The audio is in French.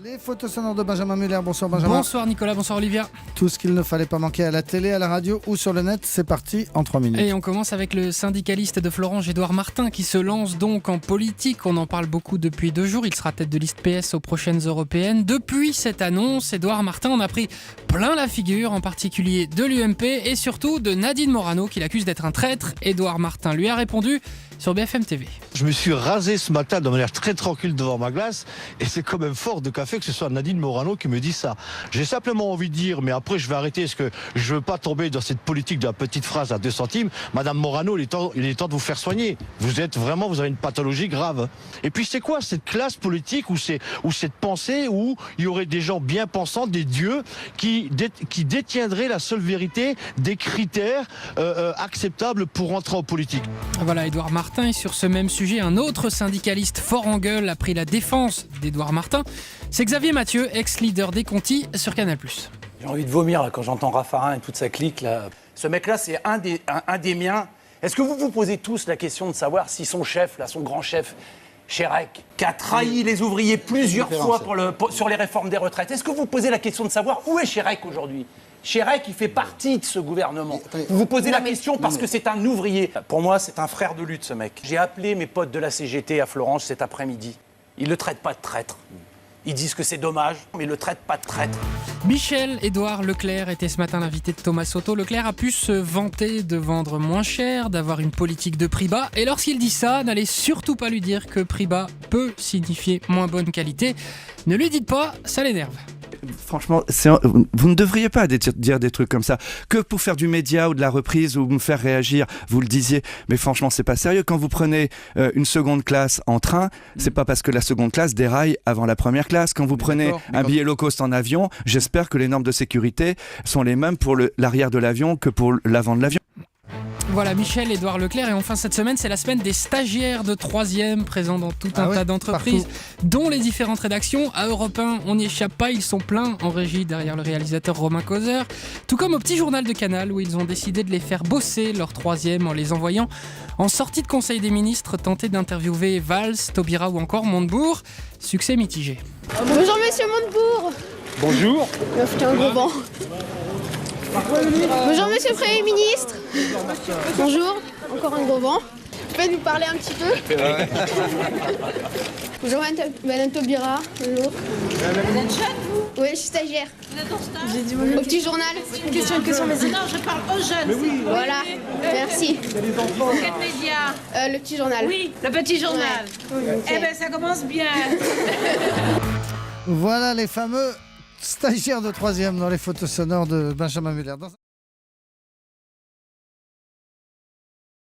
Les photos sonores de Benjamin Muller. Bonsoir Benjamin. Bonsoir Nicolas, bonsoir Olivia. Tout ce qu'il ne fallait pas manquer à la télé, à la radio ou sur le net, c'est parti en 3 minutes. Et on commence avec le syndicaliste de Florange, Édouard Martin, qui se lance donc en politique. On en parle beaucoup depuis 2 jours. Il sera tête de liste PS aux prochaines européennes. Depuis cette annonce, Édouard Martin en a pris plein la figure, en particulier de l'UMP et surtout de Nadine Morano, qui l'accuse d'être un traître. Édouard Martin lui a répondu sur BFM TV. Je me suis rasé ce matin de manière très tranquille devant ma glace et c'est quand même fort de café que ce soit Nadine Morano qui me dit ça. J'ai simplement envie de dire, mais après je vais arrêter parce que je veux pas tomber dans cette politique de la petite phrase à 2 centimes. Madame Morano, il est temps de vous faire soigner. Vous avez une pathologie grave. Et puis c'est quoi cette classe politique ou cette pensée où il y aurait des gens bien pensants, des dieux qui détiendraient la seule vérité des critères acceptables pour entrer en politique. Voilà, Édouard Martin. Et sur ce même sujet, un autre syndicaliste fort en gueule a pris la défense d'Édouard Martin. C'est Xavier Mathieu, ex-leader des Conti sur Canal+. J'ai envie de vomir là, quand j'entends Raffarin et toute sa clique. Là. Ce mec-là, c'est un des miens. Est-ce que vous vous posez tous la question de savoir si son chef, là, son grand chef, Chérec, qui a trahi les ouvriers plusieurs fois sur les réformes des retraites, est-ce que vous vous posez la question de savoir où est Chérec aujourd'hui ? Chérec, il fait partie de ce gouvernement. Vous vous posez la question parce que c'est un ouvrier. Pour moi, c'est un frère de lutte, ce mec. J'ai appelé mes potes de la CGT à Florange cet après-midi. Ils ne le traitent pas de traître. Ils disent que c'est dommage, mais ils ne le traitent pas de traître. Michel-Édouard Leclerc était ce matin l'invité de Thomas Soto. Leclerc a pu se vanter de vendre moins cher, d'avoir une politique de prix bas. Et lorsqu'il dit ça, n'allez surtout pas lui dire que prix bas peut signifier moins bonne qualité. Ne lui dites pas, ça l'énerve. Franchement, vous ne devriez pas dire des trucs comme ça. Que pour faire du média ou de la reprise ou me faire réagir, vous le disiez. Mais franchement, c'est pas sérieux. Quand vous prenez une seconde classe en train, c'est pas parce que la seconde classe déraille avant la première classe. Quand vous prenez un billet low cost en avion, j'espère que les normes de sécurité sont les mêmes pour l'arrière de l'avion que pour l'avant de l'avion. Voilà, Michel-Édouard Leclerc. Et enfin, cette semaine, c'est la semaine des stagiaires de 3e présents dans tout un tas d'entreprises, dont les différentes rédactions. À Europe 1, on n'y échappe pas, ils sont pleins en régie derrière le réalisateur Romain Causeur. Tout comme au Petit Journal de Canal, où ils ont décidé de les faire bosser leur 3e en les envoyant en sortie de Conseil des ministres, tenter d'interviewer Valls, Taubira ou encore Montebourg. Succès mitigé. Bonjour Monsieur Montebourg. Bonjour. Il m'a foutu un gros banc. Bonjour Monsieur le Premier ministre. Bonjour, encore un gros vent. Vous pouvez nous parler un petit peu? Bonjour Madame Taubira. Bonjour. Vous êtes jeune, vous? Oui, je suis stagiaire. Vous êtes en stage? J'ai dit bonjour. Au Petit Journal. Question, vas-y. Non, je parle aux jeunes. Voilà, merci. Quel média? Le Petit Journal. Oui, le Petit Journal. Ouais. Eh bien, ça commence bien. Voilà les fameux stagiaires de 3e dans les photos sonores de Benjamin Muller.